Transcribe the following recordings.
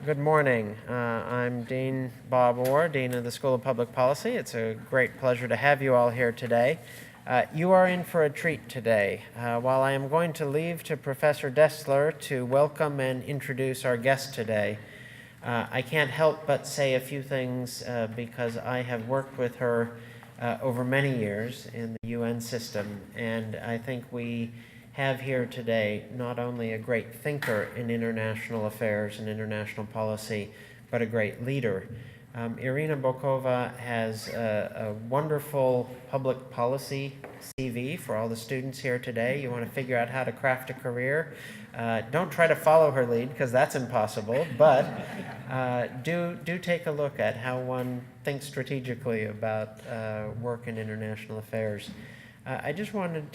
Good morning. I'm Dean Bob Orr, Dean of the School of Public Policy. It's a great pleasure to have you all here today. You are in for a treat today. While I am going to leave to Professor Dessler to welcome and introduce our guest today, I can't help but say a few things because I have worked with her over many years in the UN system, and I think we have here today not only a great thinker in international affairs and international policy, but a great leader. Irina Bokova has a wonderful public policy CV for all the students here today. You want to figure out how to craft a career. Don't try to follow her lead, because that's impossible, but do take a look at how one thinks strategically about work in international affairs. I just wanted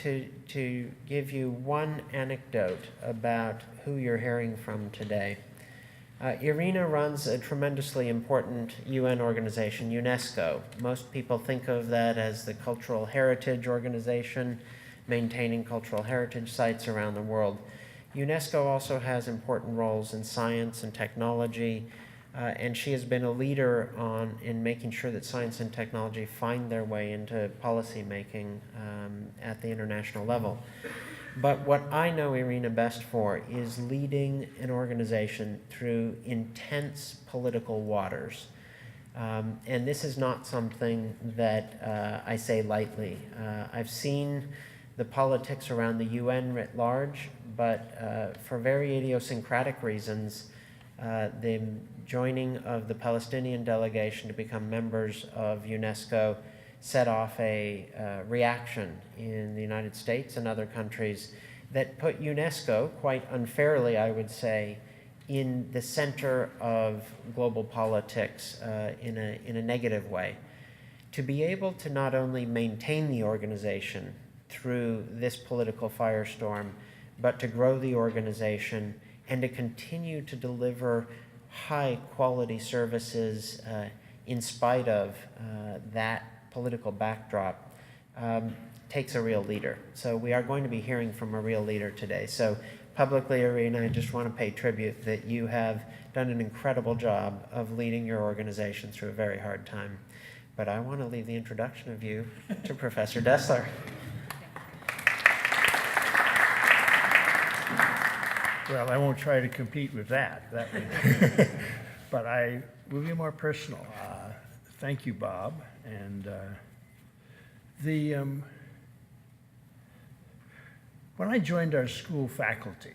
to give you one anecdote about who you're hearing from today. Irina runs a tremendously important UN organization, UNESCO. Most people think of that as the cultural heritage organization, maintaining cultural heritage sites around the world. UNESCO also has important roles in science and technology, and she has been a leader in making sure that science and technology find their way into policy making at the international level. But what I know Irina best for is leading an organization through intense political waters. And this is not something that I say lightly. I've seen the politics around the UN writ large, but for very idiosyncratic reasons, the joining of the Palestinian delegation to become members of UNESCO set off a reaction in the United States and other countries that put UNESCO, quite unfairly I would say, in the center of global politics in a negative way. To be able to not only maintain the organization through this political firestorm, but to grow the organization and to continue to deliver high-quality services in spite of that political backdrop takes a real leader. So we are going to be hearing from a real leader today. So publicly, Irina, I just want to pay tribute that you have done an incredible job of leading your organization through a very hard time. But I want to leave the introduction of you to Professor Dessler. Well, I won't try to compete with that but I will be more personal. Thank you, Bob. And when I joined our school faculty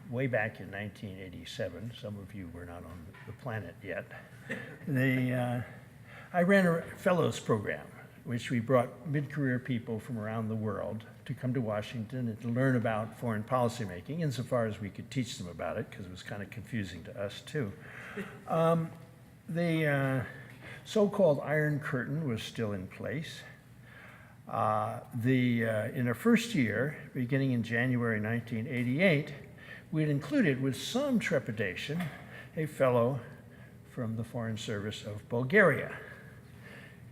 way back in 1987, some of you were not on the planet yet, I ran a fellows program, which we brought mid-career people from around the world to come to Washington and to learn about foreign policy making, insofar as we could teach them about it, because it was kind of confusing to us too. The so-called Iron Curtain was still in place. In our first year, beginning in January 1988, we had included with some trepidation a fellow from the Foreign Service of Bulgaria.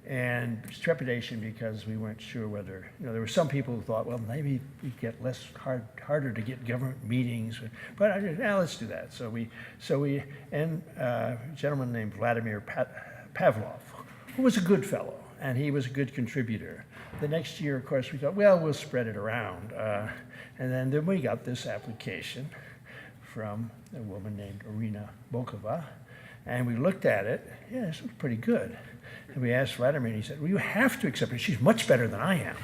And trepidation because we weren't sure whether, there were some people who thought, well, maybe we get harder to get government meetings, but I said, let's do that. So a gentleman named Vladimir Pavlov, who was a good fellow, and he was a good contributor. The next year, of course, we thought, well, we'll spread it around. And then we got this application from a woman named Irina Bokova, and we looked at it. Yeah, this was pretty good. And we asked Vladimir, and he said, well, you have to accept her. She's much better than I am.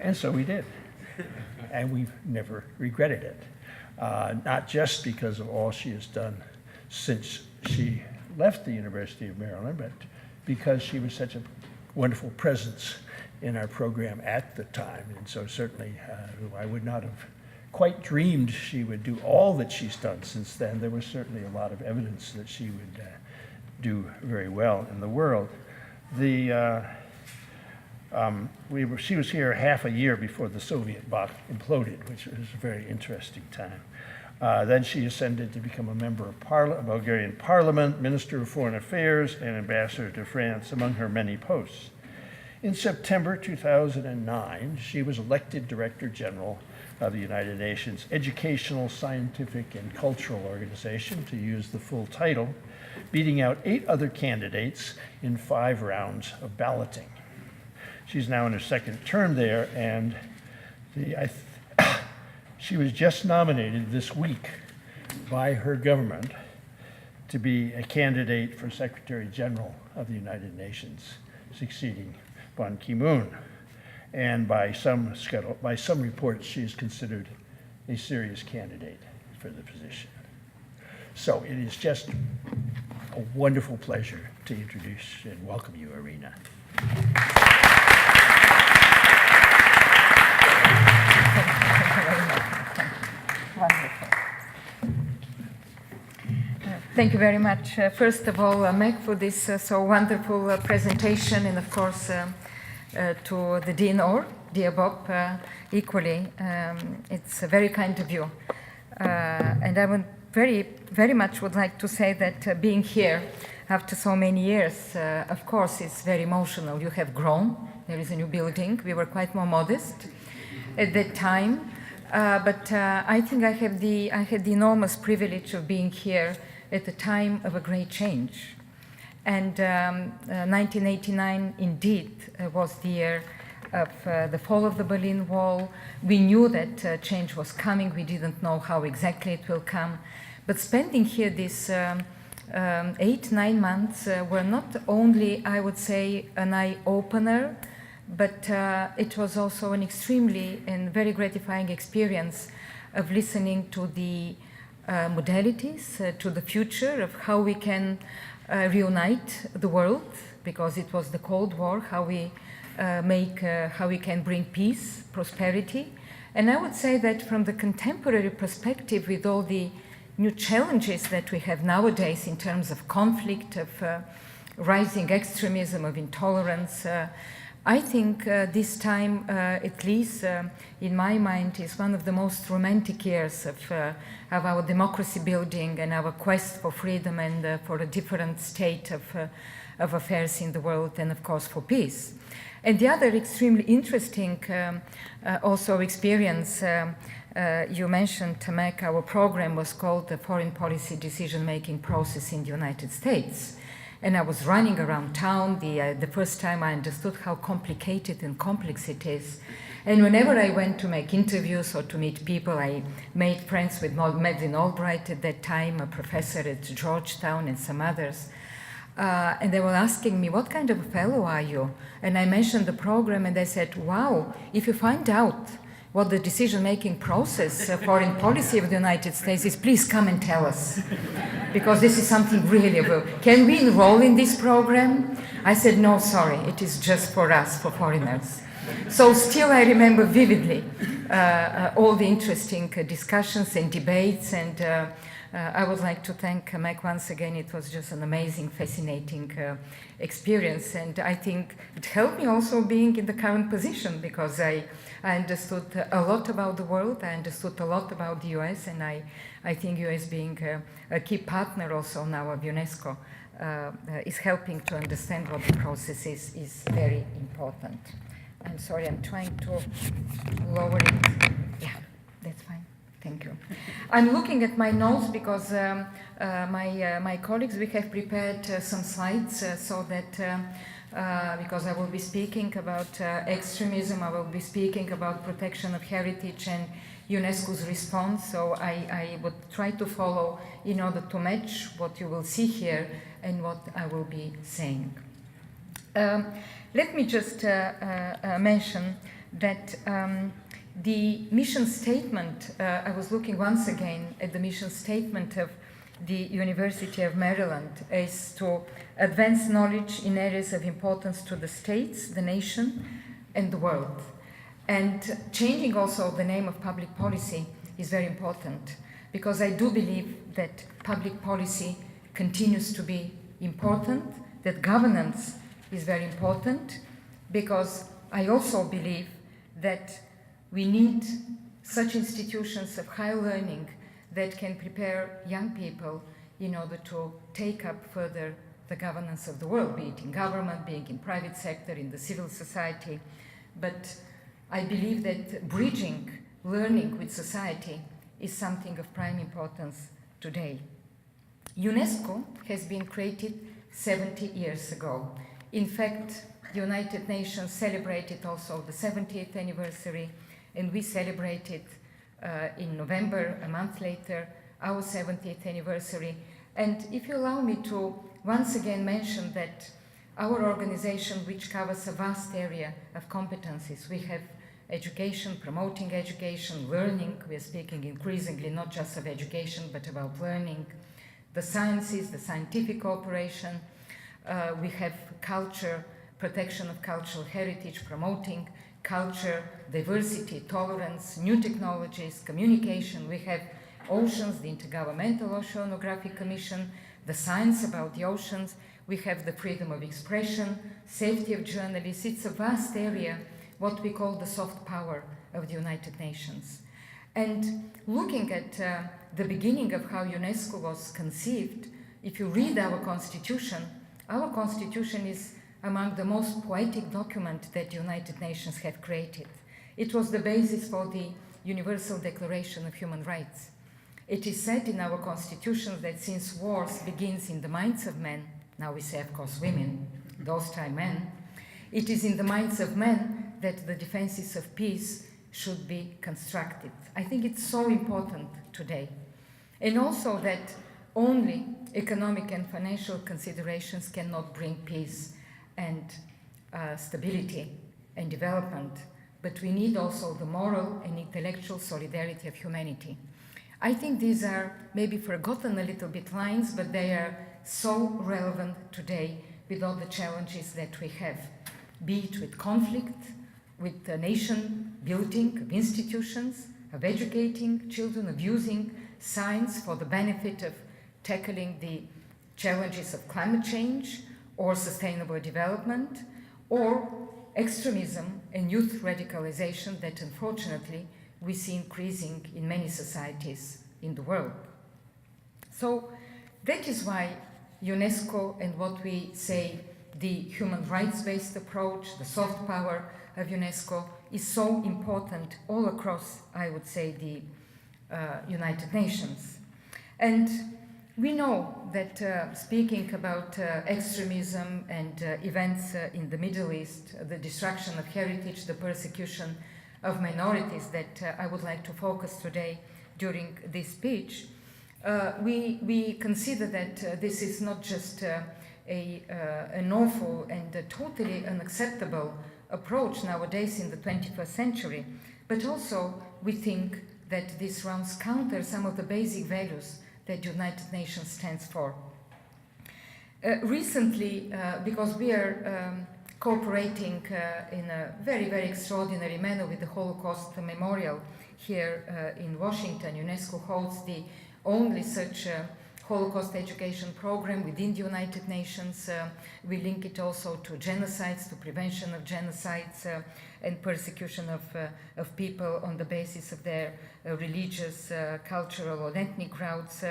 And so we did. And we've never regretted it. Not just because of all she has done since she left the University of Maryland, but because she was such a wonderful presence in our program at the time. And so certainly I would not have quite dreamed she would do all that she's done since then. There was certainly a lot of evidence that she would do very well in the world. She was here half a year before the Soviet bloc imploded, which was a very interesting time. Then she ascended to become a member of Bulgarian Parliament, Minister of Foreign Affairs, and Ambassador to France, among her many posts. In September 2009, she was elected Director General of the United Nations Educational, Scientific, and Cultural Organization, to use the full title, beating out 8 other candidates in 5 rounds of balloting. She's now in her 2nd term there, and she was just nominated this week by her government to be a candidate for Secretary General of the United Nations, succeeding Ban Ki-moon. And by some reports, she is considered a serious candidate for the position. So it is just a wonderful pleasure to introduce and welcome you, Irina. Wonderful. Thank you very much, first of all, Meg, for this so wonderful presentation, and of course to the Dean Orr, dear Bob, equally. It's very kind of you. And I would very much would like to say that being here after so many years, of course, is very emotional. You have grown. There is a new building. We were quite more modest at that time. But I think I had the enormous privilege of being here at the time of a great change. And 1989 indeed was the year of the fall of the Berlin Wall. We knew that change was coming. We didn't know how exactly it will come. But spending here these 8-9 months were not only, I would say, an eye-opener, but it was also an extremely and very gratifying experience of listening to the modalities, to the future of how we can reunite the world, because it was the Cold War, how we can bring peace, prosperity. And I would say that from the contemporary perspective, with all the new challenges that we have nowadays in terms of conflict, of rising extremism, of intolerance, I think this time, at least in my mind, is one of the most romantic years of our democracy building and our quest for freedom and for a different state of affairs in the world, and of course for peace. And the other extremely interesting also experience, you mentioned, Tamek, our program was called the Foreign Policy Decision-Making Process in the United States. And I was running around town the first time I understood how complicated and complex it is. And whenever I went to make interviews or to meet people, I made friends with Madeleine Albright at that time, a professor at Georgetown, and some others. And they were asking me, what kind of a fellow are you? And I mentioned the program, and they said, wow, if you find out what the decision-making process, foreign policy of the United States is, please come and tell us. Because this is something really good. Can we enroll in this program? I said, no, sorry, it is just for us, for foreigners. So still I remember vividly all the interesting discussions and debates, and I would like to thank Meg once again. It was just an amazing, fascinating experience, and I think it helped me also being in the current position, because I understood a lot about the world, I understood a lot about the US, and I think US being a key partner also now of UNESCO is helping to understand what the process is very important. I'm sorry, I'm trying to lower it. Yeah, that's fine. Thank you. I'm looking at my notes because my colleagues, we have prepared some slides so that because I will be speaking about extremism, I will be speaking about protection of heritage and UNESCO's response, so I would try to follow in order to match what you will see here and what I will be saying. Let me just mention that the mission statement, I was looking once again at the mission statement of the University of Maryland, is to advance knowledge in areas of importance to the states, the nation, and the world. And changing also the name of public policy is very important, because I do believe that public policy continues to be important, that governance is very important, because I also believe that we need such institutions of higher learning that can prepare young people in order to take up further the governance of the world, be it in government, being in private sector, in the civil society. But I believe that bridging learning with society is something of prime importance today. UNESCO has been created 70 years ago. In fact, the United Nations celebrated also the 70th anniversary, and we celebrated in November, a month later, our 70th anniversary. And if you allow me to once again mention that our organization, which covers a vast area of competencies, we have education, promoting education, learning. We are speaking increasingly not just of education, but about learning. The sciences, the scientific cooperation. We have culture, protection of cultural heritage, promoting culture, diversity, tolerance, new technologies, communication. We have oceans, the Intergovernmental Oceanographic Commission, the science about the oceans. We have the freedom of expression, safety of journalists. It's a vast area, what we call the soft power of the United Nations. And looking at the beginning of how UNESCO was conceived, if you read our constitution is among the most poetic documents that the United Nations have created. It was the basis for the Universal Declaration of Human Rights. It is said in our constitution that since wars begins in the minds of men, now we say of course women, those time men, it is in the minds of men that the defenses of peace should be constructed. I think it's so important today. And also that only economic and financial considerations cannot bring peace and stability and development, but we need also the moral and intellectual solidarity of humanity. I think these are maybe forgotten a little bit lines, but they are so relevant today with all the challenges that we have, be it with conflict, with the nation building of institutions, of educating children, of using science for the benefit of tackling the challenges of climate change or sustainable development, or extremism and youth radicalization that unfortunately we see increasing in many societies in the world. So that is why UNESCO and what we say the human rights-based approach, the soft power of UNESCO is so important all across, I would say, the United Nations. And we know that speaking about extremism and events in the Middle East, the destruction of heritage, the persecution of minorities that I would like to focus today during this speech, we consider that this is not just an awful and a totally unacceptable approach nowadays in the 21st century, but also we think that this runs counter some of the basic values that the United Nations stands for. Recently, because we are cooperating in a very, very extraordinary manner with the Holocaust Memorial here in Washington, UNESCO holds the only such Holocaust education program within the United Nations. We link it also to genocides, to prevention of genocides and persecution of people on the basis of their religious, cultural or ethnic grounds.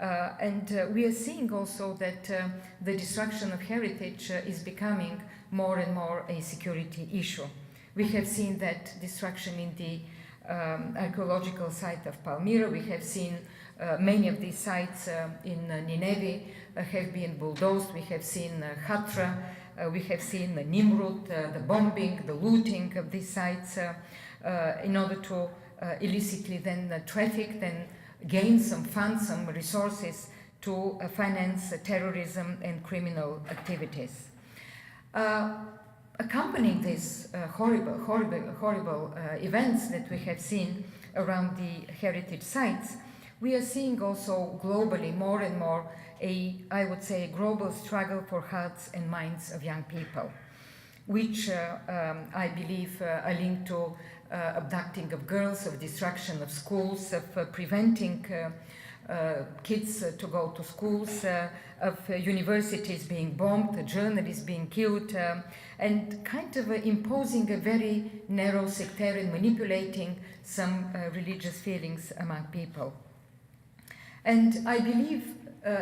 And we are seeing also that the destruction of heritage is becoming more and more a security issue. We have seen that destruction in the archaeological site of Palmyra. We have seen many of these sites in Nineveh have been bulldozed. We have seen Hatra, we have seen Nimrud, the bombing, the looting of these sites in order to illicitly then traffic, then gain some funds, some resources to finance terrorism and criminal activities. Accompanying these horrible events that we have seen around the heritage sites, we are seeing also globally more and more I would say, a global struggle for hearts and minds of young people, which I believe are linked to abducting of girls, of destruction of schools, of preventing kids to go to schools, of universities being bombed, journalists being killed, and kind of imposing a very narrow sectarian, manipulating some religious feelings among people. And I believe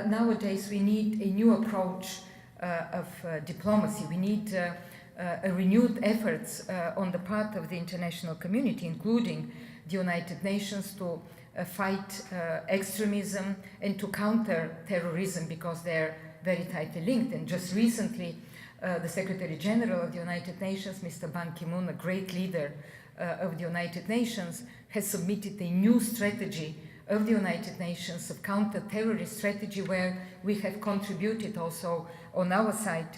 nowadays we need a new approach of diplomacy. We need a renewed efforts on the part of the international community, including the United Nations to fight extremism and to counter terrorism, because they're very tightly linked. And just recently, the Secretary General of the United Nations, Mr. Ban Ki-moon, a great leader of the United Nations, has submitted a new strategy of the United Nations, of counter-terrorist strategy, where we have contributed also on our side,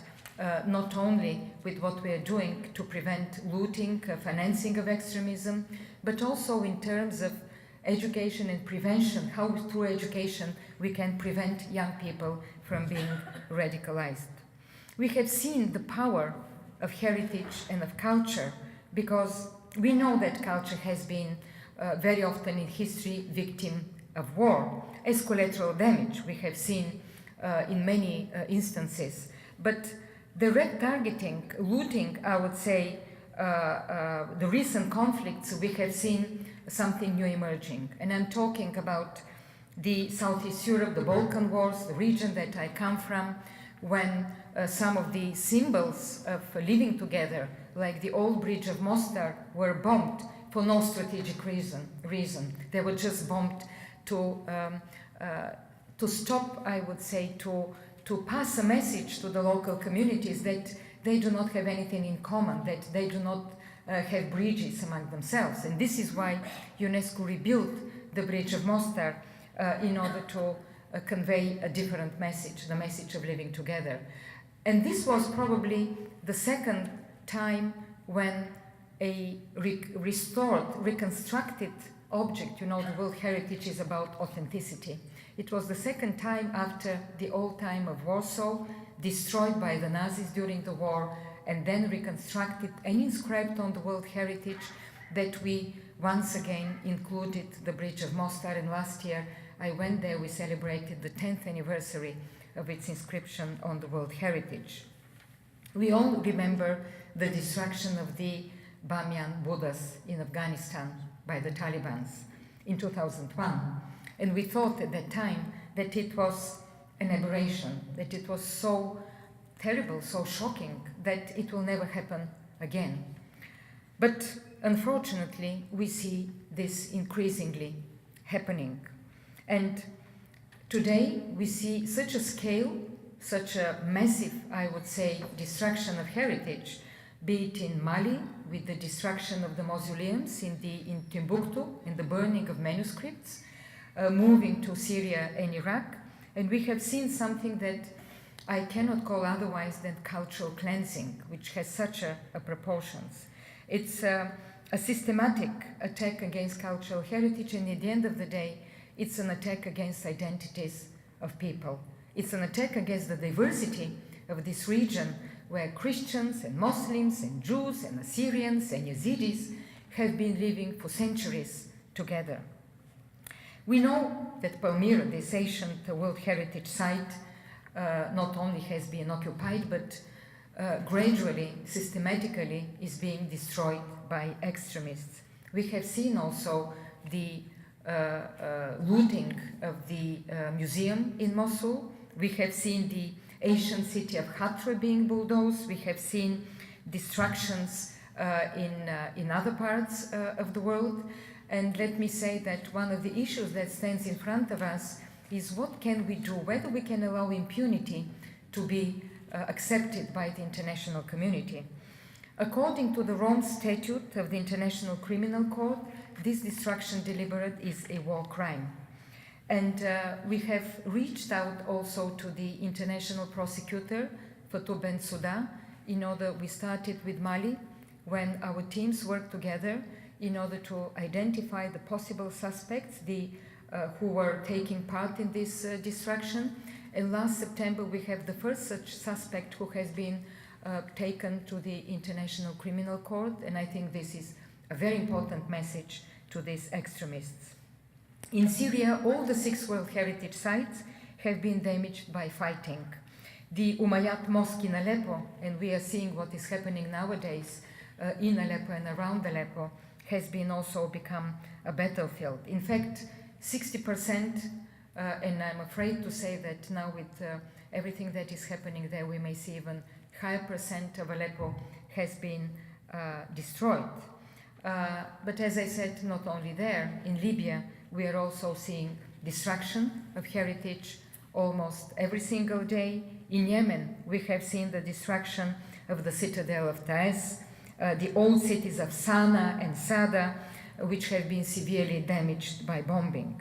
not only with what we are doing to prevent looting, financing of extremism, but also in terms of education and prevention, how through education we can prevent young people from being radicalized. We have seen the power of heritage and of culture, because we know that culture has been very often in history victim of war as collateral damage. We have seen in many instances. But direct targeting, looting, I would say, the recent conflicts, we have seen something new emerging. And I'm talking about the Southeast Europe, the Balkan Wars, the region that I come from, when some of the symbols of living together, like the old bridge of Mostar, were bombed for no strategic reason. They were just bombed to stop, I would say, to pass a message to the local communities that they do not have anything in common, that they do not have bridges among themselves. And this is why UNESCO rebuilt the bridge of Mostar in order to convey a different message, the message of living together. And this was probably the second time when a restored, reconstructed object, you know, the World Heritage is about authenticity. It was the second time after the old time of Warsaw, destroyed by the Nazis during the war, and then reconstructed and inscribed on the World Heritage, that we once again included the Bridge of Mostar. And last year I went there, we celebrated the 10th anniversary of its inscription on the World Heritage. We all remember the destruction of the Bamiyan Buddhas in Afghanistan by the Taliban in 2001. And we thought at that time that it was an aberration, that it was so terrible, so shocking, that it will never happen again. But unfortunately, we see this increasingly happening. And today we see such a scale, such a massive, I would say, destruction of heritage, be it in Mali, with the destruction of the mausoleums in Timbuktu, in the burning of manuscripts, moving to Syria and Iraq. And we have seen something that I cannot call otherwise than cultural cleansing, which has such a proportions. It's a systematic attack against cultural heritage, and at the end of the day, it's an attack against identities of people. It's an attack against the diversity of this region, where Christians and Muslims and Jews and Assyrians and Yazidis have been living for centuries together. We know that Palmyra, this ancient World Heritage site, not only has been occupied, but gradually, systematically is being destroyed by extremists. We have seen also the looting of the museum in Mosul. We have seen the ancient city of Hatra being bulldozed. We have seen destructions in other parts of the world. And let me say that one of the issues that stands in front of us is what can we do, whether we can allow impunity to be accepted by the international community. According to the Rome Statute of the International Criminal Court, this destruction deliberate is a war crime. And we have reached out also to the international prosecutor, Fatou Bensouda, in order, we started with Mali, when our teams worked together in order to identify the possible suspects, who were taking part in this destruction. And last September, we have the first such suspect who has been taken to the International Criminal Court, and I think this is a very important message to these extremists. In Syria, all the 6 World Heritage sites have been damaged by fighting. The Umayyad Mosque in Aleppo, and we are seeing what is happening nowadays in Aleppo and around Aleppo, has been also become a battlefield. In fact, 60%, and I'm afraid to say that now with everything that is happening there, we may see even higher percent of Aleppo has been destroyed. But as I said, not only there, in Libya, we are also seeing destruction of heritage almost every single day. In Yemen, we have seen the destruction of the citadel of Taiz, the old cities of Sana'a and Sada, which have been severely damaged by bombing.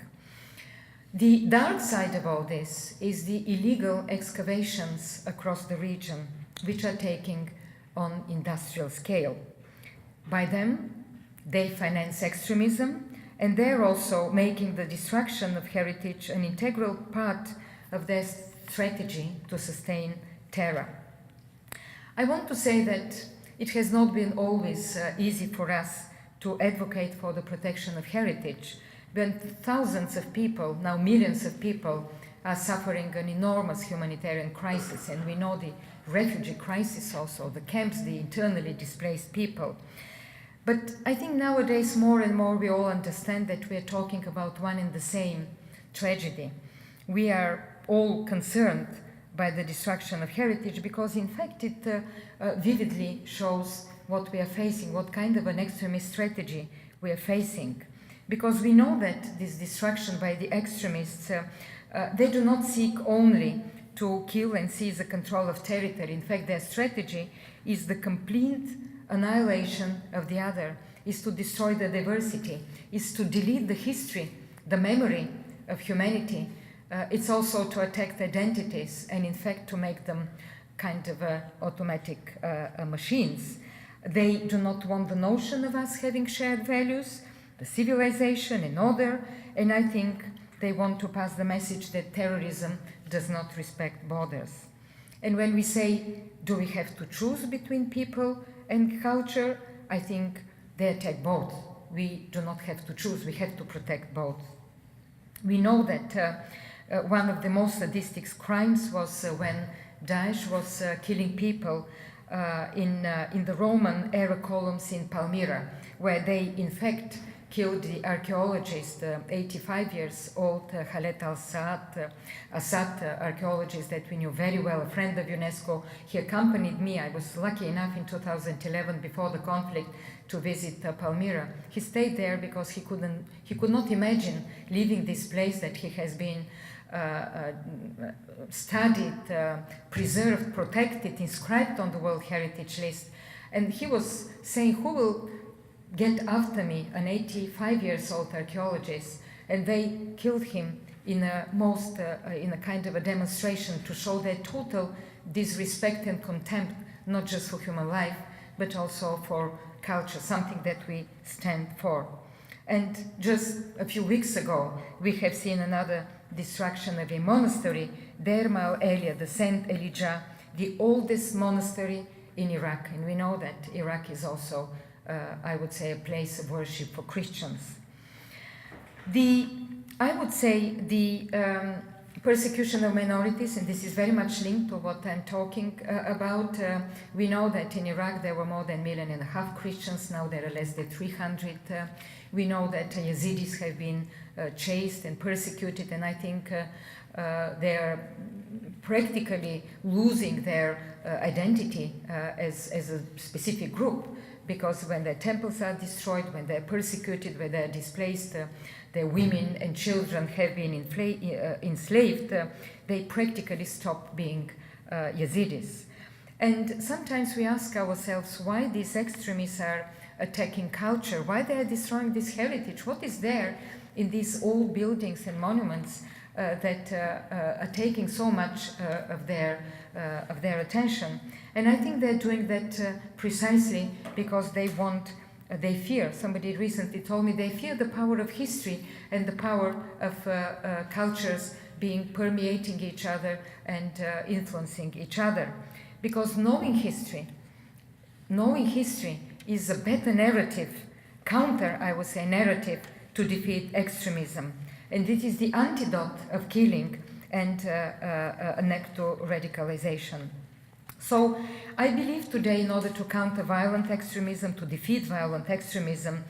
The dark side of all this is the illegal excavations across the region, which are taking on industrial scale. By them, they finance extremism, and they're also making the destruction of heritage an integral part of their strategy to sustain terror. I want to say that it has not been always easy for us to advocate for the protection of heritage, when thousands of people, now millions of people, are suffering an enormous humanitarian crisis, and we know the refugee crisis also, the camps, the internally displaced people. But I think nowadays more and more we all understand that we are talking about one and the same tragedy. We are all concerned by the destruction of heritage because in fact it vividly shows what we are facing, what kind of an extremist strategy we are facing. Because we know that this destruction by the extremists, they do not seek only to kill and seize the control of territory. In fact, their strategy is the complete annihilation of the other, is to destroy the diversity, is to delete the history, the memory of humanity. It's also to attack the identities and in fact to make them kind of automatic machines. They do not want the notion of us having shared values, the civilization and order, and I think they want to pass the message that terrorism does not respect borders. And when we say, do we have to choose between people and culture, I think they attack both. We do not have to choose, we have to protect both. We know that one of the most sadistic crimes was when Daesh was killing people in the Roman era columns in Palmyra, where they in fact killed the archaeologist, 85 years old Khaled al-Assad archaeologist that we knew very well, a friend of UNESCO. He accompanied me. I was lucky enough in 2011, before the conflict, to visit Palmyra. He stayed there because he could not imagine leaving this place that he has been studied, preserved, protected, inscribed on the World Heritage List. And he was saying, who will get after me, an 85 years old archaeologist? And they killed him in a kind of a demonstration to show their total disrespect and contempt, not just for human life, but also for culture, something that we stand for. And just a few weeks ago, we have seen another destruction of a monastery, Deir Elia, the Saint Elijah, the oldest monastery in Iraq. And we know that Iraq is also I would say, a place of worship for Christians. I would say the persecution of minorities, and this is very much linked to what I'm talking about. We know that in Iraq there were more than 1.5 million Christians, now there are less than 300. We know that Yazidis have been chased and persecuted, and I think they're practically losing their identity as a specific group. Because when their temples are destroyed, when they're persecuted, when they're displaced, their women and children have been enslaved, they practically stop being Yazidis. And sometimes we ask ourselves why these extremists are attacking culture, why they are destroying this heritage, what is there in these old buildings and monuments that are taking so much of their attention. And I think they're doing that precisely because they fear, somebody recently told me, they fear the power of history and the power of cultures being permeating each other and influencing each other. Because knowing history is a better narrative, counter, I would say, narrative to defeat extremism. And it is the antidote of killing and an act to radicalization. So I believe today, in order to counter violent extremism, to defeat violent extremism,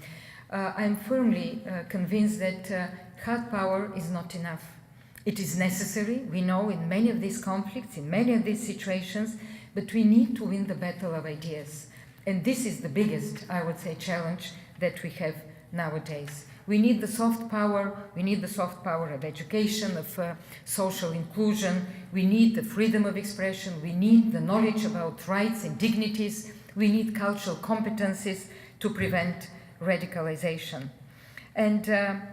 I'm firmly convinced that hard power is not enough. It is necessary, we know, in many of these conflicts, in many of these situations, but we need to win the battle of ideas. And this is the biggest, I would say, challenge that we have nowadays. We need the soft power. We need the soft power of education, of social inclusion. We need the freedom of expression. We need the knowledge about rights and dignities. We need cultural competencies to prevent radicalization. And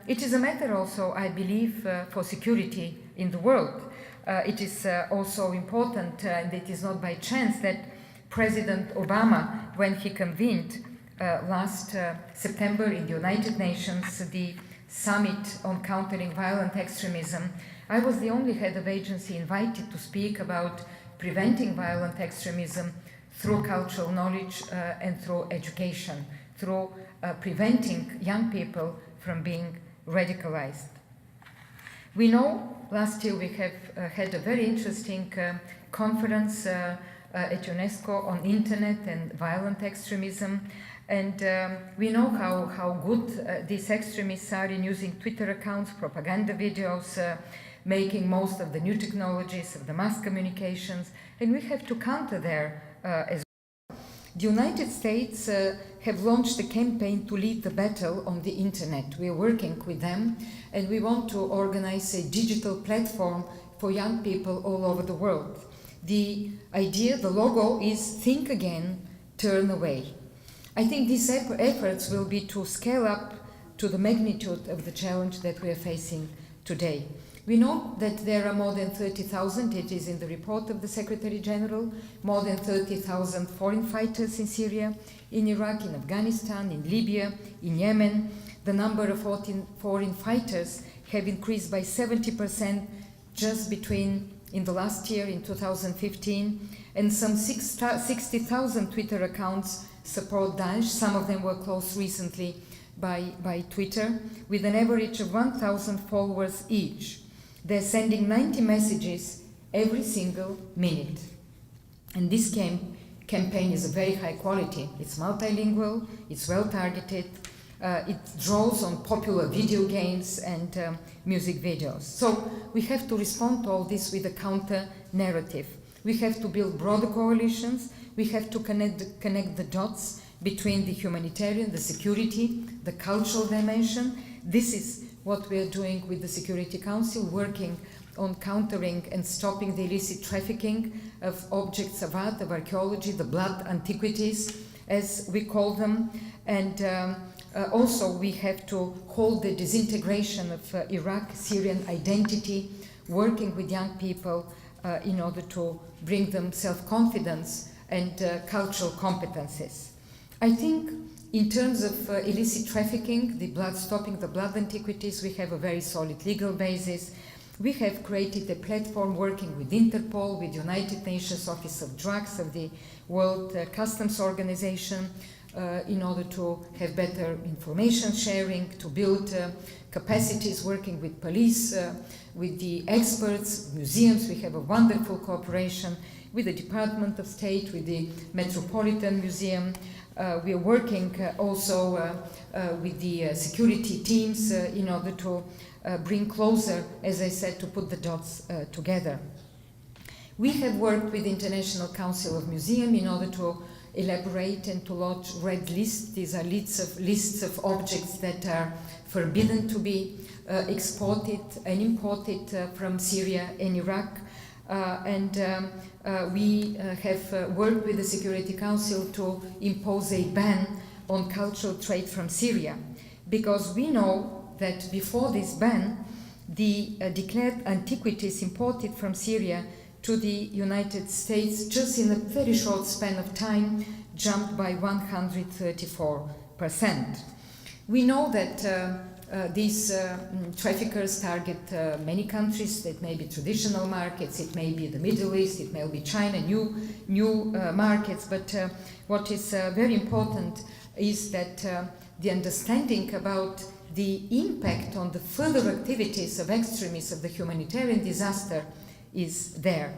it is a matter also, I believe, for security in the world. It is also important, and it is not by chance, that President Obama, when he convened last September in the United Nations, the summit on countering violent extremism, I was the only head of agency invited to speak about preventing violent extremism through cultural knowledge and through education, through preventing young people from being radicalized. We know last year we have had a very interesting conference at UNESCO on internet and violent extremism. And we know how good these extremists are in using Twitter accounts, propaganda videos, making most of the new technologies of the mass communications, and we have to counter there as well. The United States have launched a campaign to lead the battle on the internet. We are working with them, and we want to organize a digital platform for young people all over the world. The idea, the logo is think again, turn away. I think these efforts will be to scale up to the magnitude of the challenge that we are facing today. We know that there are more than 30,000, it is in the report of the Secretary General, more than 30,000 foreign fighters in Syria, in Iraq, in Afghanistan, in Libya, in Yemen. The number of foreign fighters have increased by 70% just in the last year, in 2015, and some 60,000 Twitter accounts support Daesh. Some of them were closed recently by Twitter, with an average of 1,000 followers each. They're sending 90 messages every single minute. And this campaign is of very high quality. It's multilingual, it's well targeted, it draws on popular video games and music videos. So we have to respond to all this with a counter narrative. We have to build broader coalitions. We have to connect the dots between the humanitarian, the security, the cultural dimension. This is what we are doing with the Security Council, working on countering and stopping the illicit trafficking of objects of art, of archaeology, the blood antiquities, as we call them. And also we have to hold the disintegration of Iraq, Syrian identity, working with young people in order to bring them self-confidence and cultural competencies. I think in terms of illicit trafficking, stopping the blood antiquities, we have a very solid legal basis. We have created a platform working with Interpol, with United Nations Office of Drugs, of the World Customs Organization, in order to have better information sharing, to build capacities, working with police, with the experts, museums. We have a wonderful cooperation with the Department of State, with the Metropolitan Museum. We are working also with the security teams in order to bring closer, as I said, to put the dots together. We have worked with the International Council of Museums in order to elaborate and to launch red lists. These are lists of objects that are forbidden to be exported and imported from Syria and Iraq. We have worked with the Security Council to impose a ban on cultural trade from Syria, because we know that before this ban, the declared antiquities imported from Syria to the United States, just in a very short span of time, jumped by 134%. We know that these traffickers target many countries. That may be traditional markets, it may be the Middle East, it may be China, new markets. But what is very important is that the understanding about the impact on the further activities of extremists, of the humanitarian disaster, is there.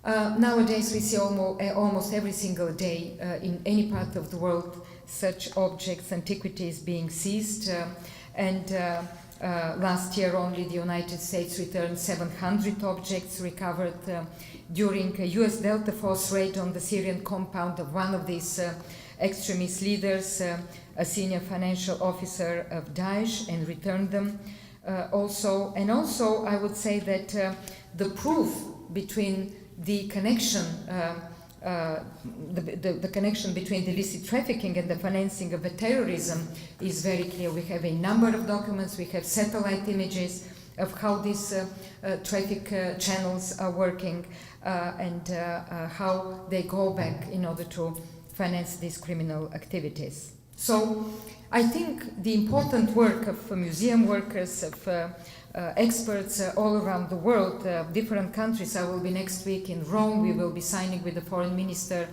Nowadays we see almost every single day in any part of the world such objects, antiquities being seized. Last year only the United States returned 700 objects recovered during a US Delta Force raid on the Syrian compound of one of these extremist leaders, a senior financial officer of Daesh, and returned them. Also, I would say that the proof between the connection, the connection between the illicit trafficking and the financing of the terrorism is very clear. We have a number of documents, we have satellite images of how these traffic channels are working and how they go back in order to finance these criminal activities. So I think the important work of museum workers, of experts all around the world, different countries. I will be next week in Rome. We will be signing with the foreign minister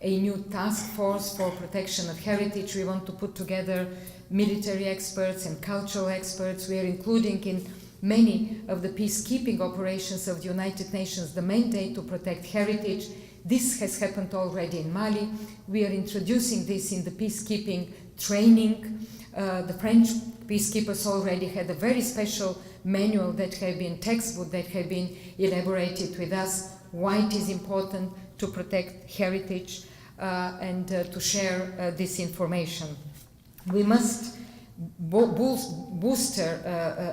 a new task force for protection of heritage. We want to put together military experts and cultural experts. We are including in many of the peacekeeping operations of the United Nations the mandate to protect heritage. This has happened already in Mali. We are introducing this in the peacekeeping training. The French peacekeepers already had a very special manual that have been textbook that have been elaborated with us why it is important to protect heritage and to share this information. We must booster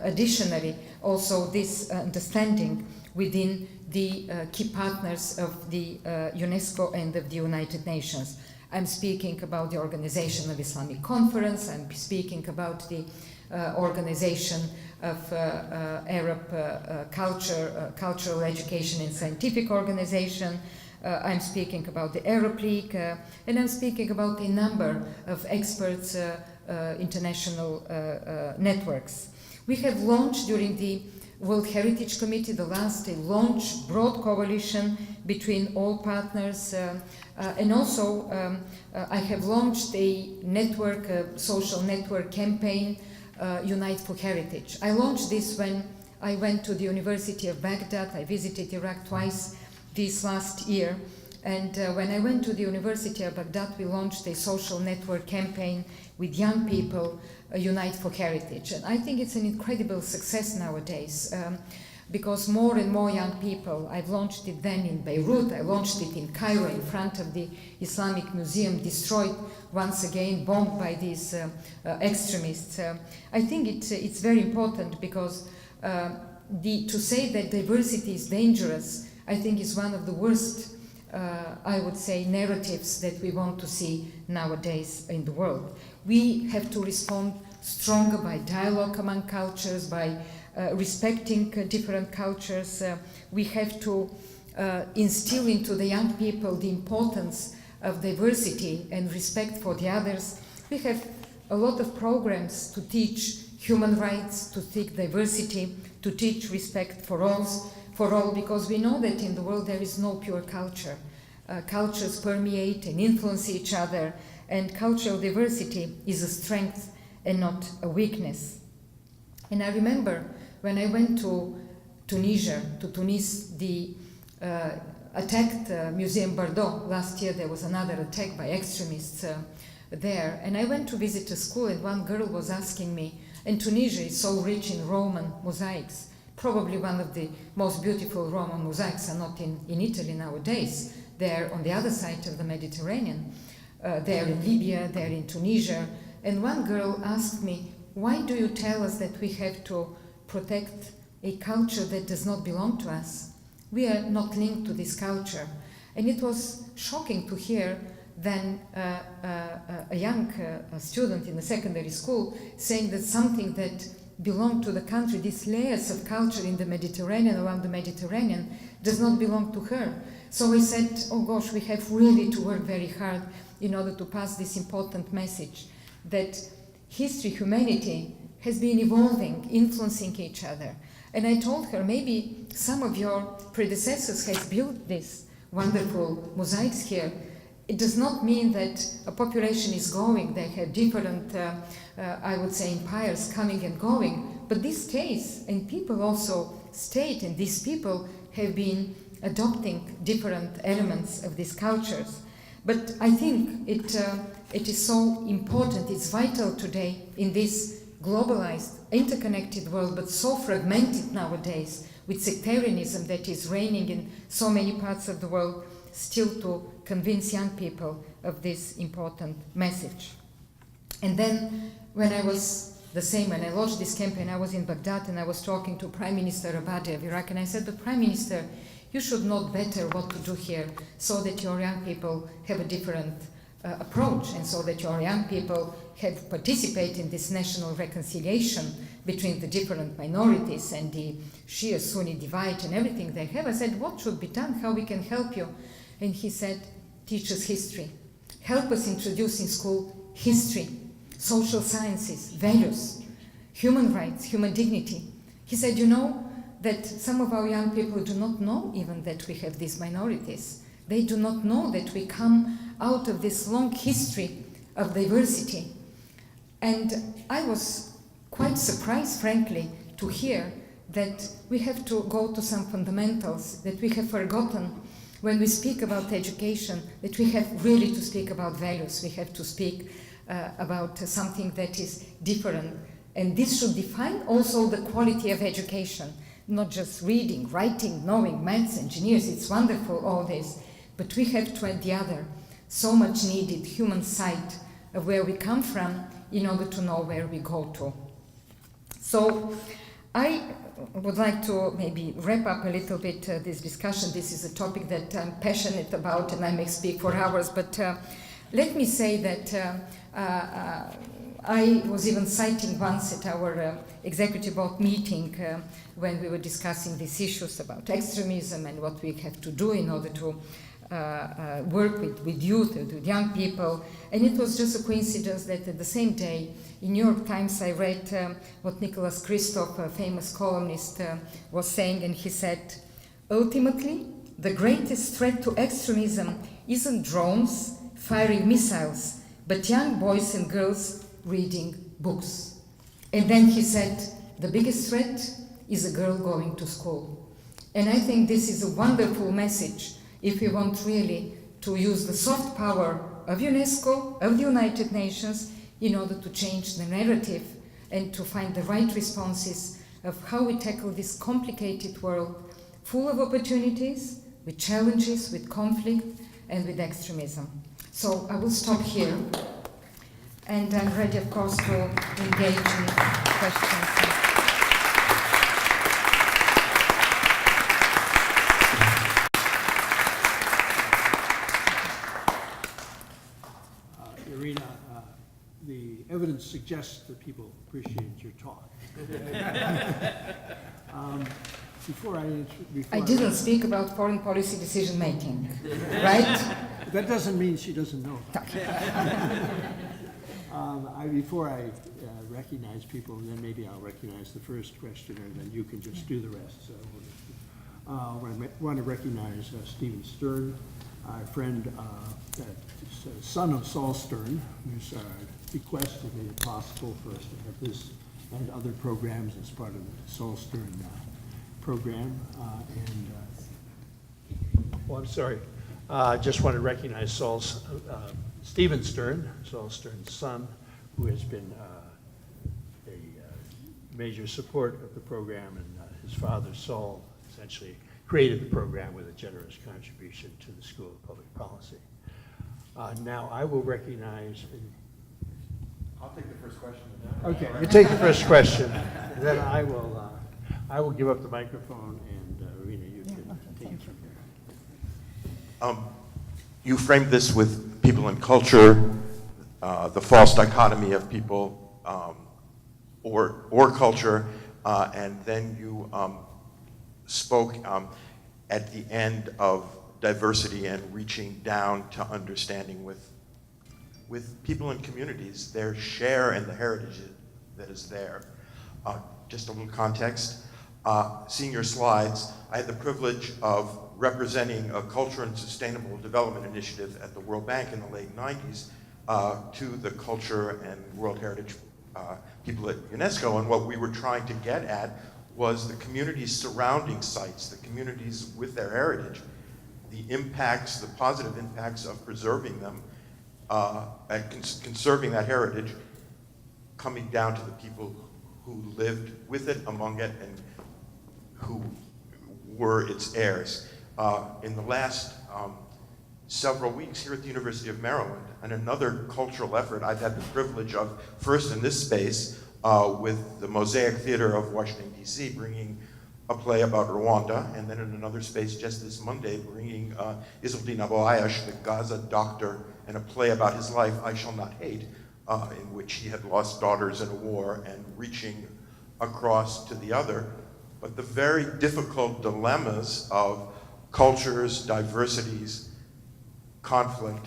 additionally also this understanding within the key partners of the UNESCO and of the United Nations. I'm speaking about the Organization of Islamic Conference, I'm speaking about the Organization of Arab Cultural Education and Scientific Organization, I'm speaking about the Arab League, and I'm speaking about a number of experts, international networks. We have launched during the World Heritage Committee, the last, a launch broad coalition between all partners, and also I have launched a network, a social network campaign, Unite for Heritage. I launched this when I went to the University of Baghdad. I visited Iraq twice this last year, and when I went to the University of Baghdad, we launched a social network campaign with young people, Unite for Heritage. And I think it's an incredible success nowadays because more and more young people, I've launched it then in Beirut, I launched it in Cairo in front of the Islamic Museum, destroyed once again, bombed by these extremists. I think it's very important because to say that diversity is dangerous, I think is one of the worst, I would say, narratives that we want to see nowadays in the world. We have to respond stronger by dialogue among cultures, by respecting different cultures. We have to instill into the young people the importance of diversity and respect for the others. We have a lot of programs to teach human rights, to teach diversity, to teach respect for all, because we know that in the world there is no pure culture. Cultures permeate and influence each other, and cultural diversity is a strength and not a weakness. And I remember when I went to Tunisia, to Tunis, the attacked Museum Bordeaux. Last year there was another attack by extremists there, and I went to visit a school, and one girl was asking me, and Tunisia is so rich in Roman mosaics, probably one of the most beautiful Roman mosaics are not in Italy nowadays. They're on the other side of the Mediterranean. They're in Libya, they're in Tunisia. And one girl asked me, why do you tell us that we have to protect a culture that does not belong to us? We are not linked to this culture. And it was shocking to hear then a young student in the secondary school saying that something that belonged to the country, these layers of culture in the Mediterranean, around the Mediterranean, does not belong to her. So I said, oh gosh, we have really to work very hard in order to pass this important message that history, humanity has been evolving, influencing each other. And I told her, maybe some of your predecessors have built these wonderful mosaics here. It does not mean that a population is going. They have different, I would say, empires coming and going. But this stays, and people also stayed, and these people have been adopting different elements of these cultures. But I think it is so important, it's vital today in this globalized, interconnected world, but so fragmented nowadays with sectarianism that is reigning in so many parts of the world. still to convince young people of this important message. And then when I launched this campaign, I was in Baghdad and I was talking to Prime Minister Abadi of Iraq, and I said, "But Prime Minister, you should know better what to do here so that your young people have a different approach, and so that your young people have participated in this national reconciliation between the different minorities and the Shia-Sunni divide and everything they have." I said, "What should be done? How we can help you?" And he said, "Teach us history. Help us introduce in school history, social sciences, values, human rights, human dignity." He said, "You know that some of our young people do not know even that we have these minorities. They do not know that we come out of this long history of diversity." And I was quite surprised, frankly, to hear that we have to go to some fundamentals, that we have forgotten when we speak about education, that we have really to speak about values. We have to speak about something that is different. And this should define also the quality of education, not just reading, writing, knowing, maths, engineers. It's wonderful, all this. But we have to add the other, so much needed human side of where we come from in order to know where we go to. So I would like to maybe wrap up a little bit this discussion. This is a topic that I'm passionate about, and I may speak for hours, but let me say that I was even citing once at our executive board meeting when we were discussing these issues about extremism and what we have to do in order to work with youth and with young people. And it was just a coincidence that at the same day in New York Times I read what Nicholas Kristof, a famous columnist, was saying, and he said, "Ultimately, the greatest threat to extremism isn't drones firing missiles, but young boys and girls reading books." And then he said, "The biggest threat is a girl going to school." And I think this is a wonderful message if we want really to use the soft power of UNESCO, of the United Nations, in order to change the narrative and to find the right responses of how we tackle this complicated world full of opportunities, with challenges, with conflict, and with extremism. So I will stop here, and I'm ready, of course, to engage in questions. Irina, the evidence suggests that people appreciated your talk. I didn't speak about foreign policy decision making, right? That doesn't mean she doesn't know. Before I recognize people, then maybe I'll recognize the first questioner, then you can just do the rest. So I want to recognize Stephen Stern, our friend, son of Saul Stern, who's requested made it possible for us to have this and other programs as part of the Saul Stern program. I'm sorry. I just want to recognize Stephen Stern, Saul Stern's son, who has been a major support of the program, and his father, Saul, essentially created the program with a generous contribution to the School of Public Policy. Now I will recognize... I'll take the first question. Okay, you take the first question, and then I will give up the microphone, and Irina, you can take it from there. You framed this with people and culture, the false dichotomy of people or culture, and then you spoke at the end of diversity and reaching down to understanding with people and communities, their share and the heritage that is there. Just a little context. Seeing your slides, I had the privilege of representing a culture and sustainable development initiative at the World Bank in the late 90s to the culture and World Heritage people at UNESCO, and what we were trying to get at was the communities surrounding sites, the communities with their heritage, the impacts, the positive impacts of preserving them and conserving that heritage, coming down to the people who lived with it, among it, and who were its heirs. In the last several weeks here at the University of Maryland, and another cultural effort I've had the privilege of, first in this space, with the Mosaic Theater of Washington, D.C., bringing a play about Rwanda, and then in another space just this Monday, bringing Izzeldin Abu Ayash, the Gaza doctor, and a play about his life, I Shall Not Hate, in which he had lost daughters in a war and reaching across to the other. But the very difficult dilemmas of cultures, diversities, conflict,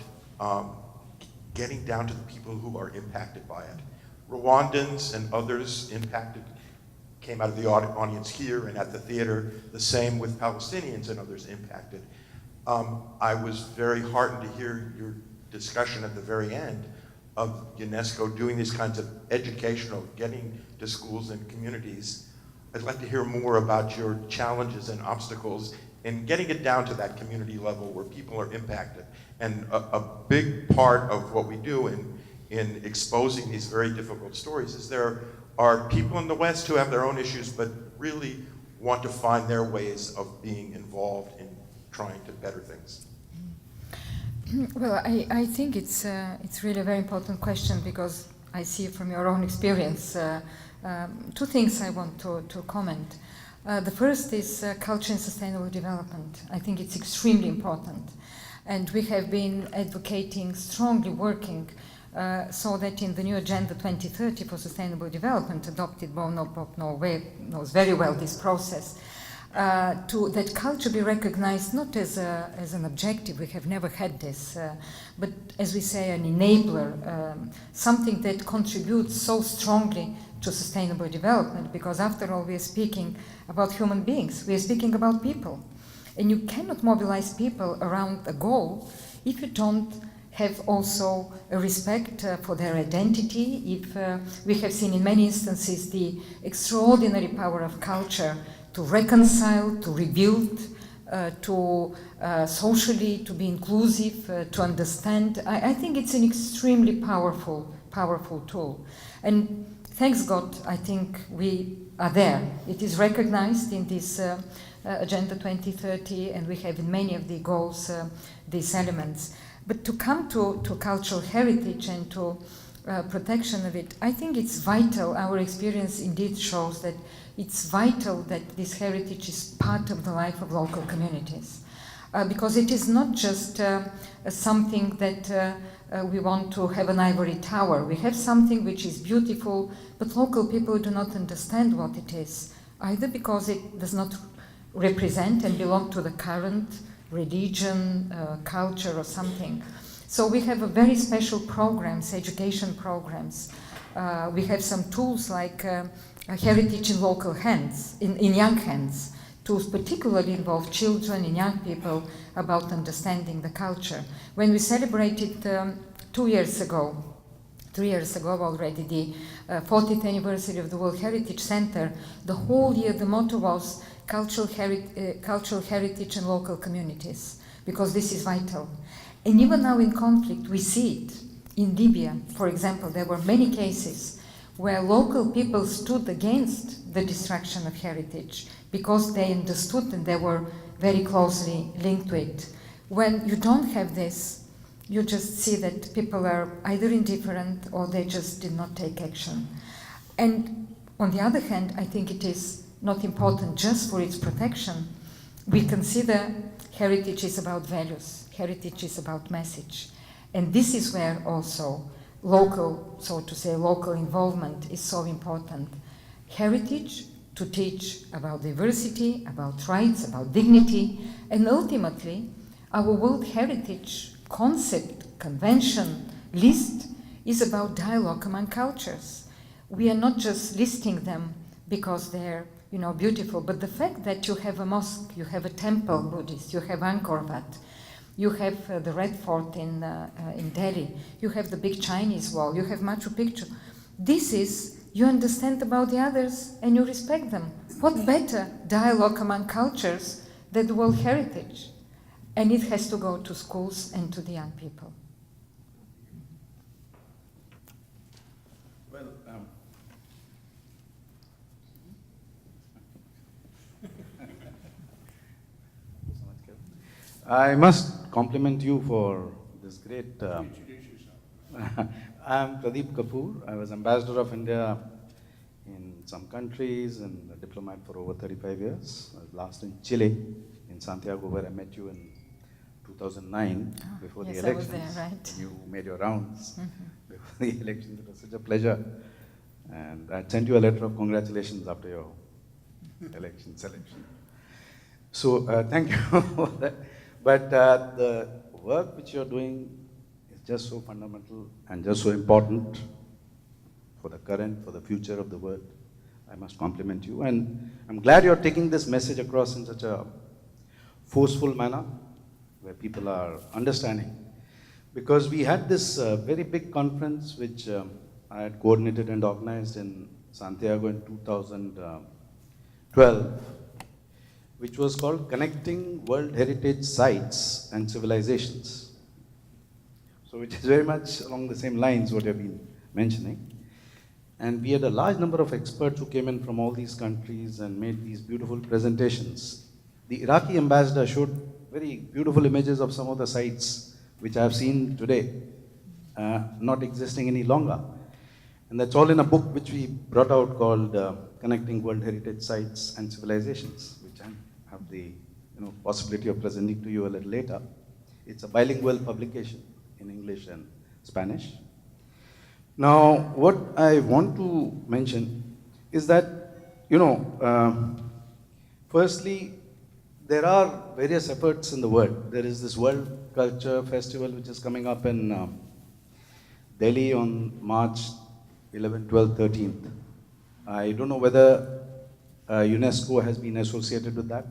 getting down to the people who are impacted by it. Rwandans and others impacted came out of the audience here and at the theater, the same with Palestinians and others impacted. I was very heartened to hear your discussion at the very end of UNESCO doing these kinds of educational, getting to schools and communities. I'd like to hear more about your challenges and obstacles in getting it down to that community level where people are impacted. And a big part of what we do in exposing these very difficult stories is there are people in the West who have their own issues but really want to find their ways of being involved in trying to better things. Well, I think it's really a very important question because I see from your own experience two things I want to comment. The first is culture and sustainable development. I think it's extremely important. And we have been advocating, strongly working, so that in the new Agenda 2030 for Sustainable Development, adopted by Norway, knows very well this process, that culture be recognized not as an objective, we have never had this, but as we say, an enabler, something that contributes so strongly to sustainable development, because after all we are speaking about human beings, we are speaking about people. And you cannot mobilize people around a goal if you don't have also a respect for their identity. If we have seen in many instances the extraordinary power of culture to reconcile, to rebuild, to socially, to be inclusive, to understand. I think it's an extremely powerful tool. And thanks God, I think we are there. It is recognized in this Agenda 2030, and we have in many of the goals these elements. But to come to cultural heritage and to protection of it, I think it's vital. Our experience indeed shows that it's vital that this heritage is part of the life of local communities. Because it is not just something that we want to have an ivory tower. We have something which is beautiful, but local people do not understand what it is, either because it does not represent and belong to the current religion, culture or something. So we have a very special programs, education programs. We have some tools like heritage in local hands, in young hands, tools particularly involve children and young people about understanding the culture. When we celebrated 3 years ago already, the 40th anniversary of the World Heritage Center, the whole year the motto was cultural heritage and local communities, because this is vital. And even now in conflict, we see it. In Libya, for example, there were many cases where local people stood against the destruction of heritage because they understood and they were very closely linked to it. When you don't have this, you just see that people are either indifferent or they just did not take action. And on the other hand, I think it is not important just for its protection. We consider heritage is about values, heritage is about message. And this is where also local, so to say, local involvement is so important. Heritage to teach about diversity, about rights, about dignity, and ultimately our World Heritage concept, convention, list is about dialogue among cultures. We are not just listing them because they're beautiful, but the fact that you have a mosque, you have a temple Buddhist, you have Angkor Wat, you have the Red Fort in Delhi, you have the big Chinese wall, you have Machu Picchu. This is, you understand about the others and you respect them. What better dialogue among cultures than the World Heritage? And it has to go to schools and to the young people. Well, I must compliment you for this great... I'm Pradeep Kapoor. I was Ambassador of India in some countries and a diplomat for over 35 years. I was last in Chile, in Santiago, where I met you in 2009, before yes, the elections. I was there, right. You made your rounds before the elections. It was such a pleasure. And I sent you a letter of congratulations after your selection. So thank you for that. But the work which you're doing is just so fundamental and just so important for the current, for the future of the world. I must compliment you. And I'm glad you're taking this message across in such a forceful manner, where people are understanding. Because we had this very big conference which I had coordinated and organized in Santiago in 2012, which was called Connecting World Heritage Sites and Civilizations. So which is very much along the same lines what you've been mentioning. And we had a large number of experts who came in from all these countries and made these beautiful presentations. The Iraqi ambassador showed very beautiful images of some of the sites which I have seen today, not existing any longer. And that's all in a book which we brought out called Connecting World Heritage Sites and Civilizations, which I have the possibility of presenting to you a little later. It's a bilingual publication in English and Spanish. Now, what I want to mention is that, firstly, there are various efforts in the world. There is this World Culture Festival which is coming up in Delhi on March 11, 12, 13th. I don't know whether UNESCO has been associated with that,